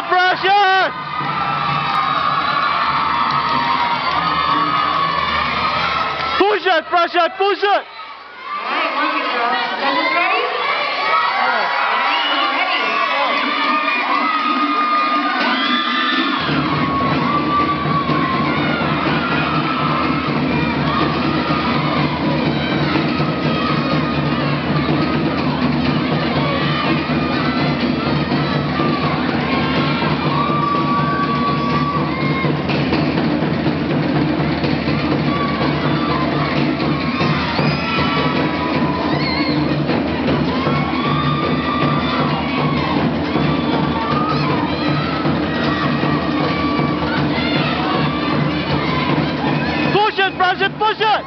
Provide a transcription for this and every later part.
Precious! Push it, Precious, push it! Alright, thank you, girl. Judges ready? Push it, Precious, push it!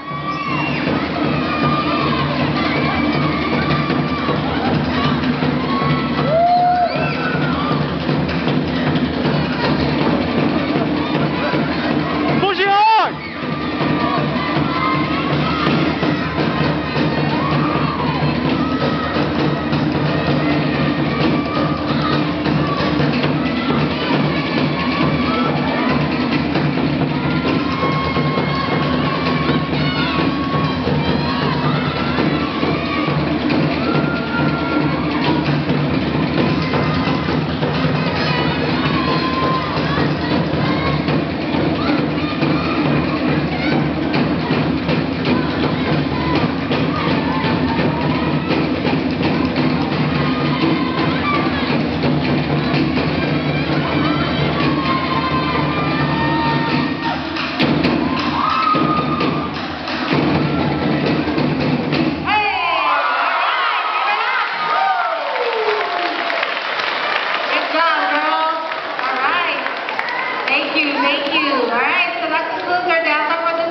Push it hard! Good job, girls. All right. Thank you. All right, so that concludes our dance for the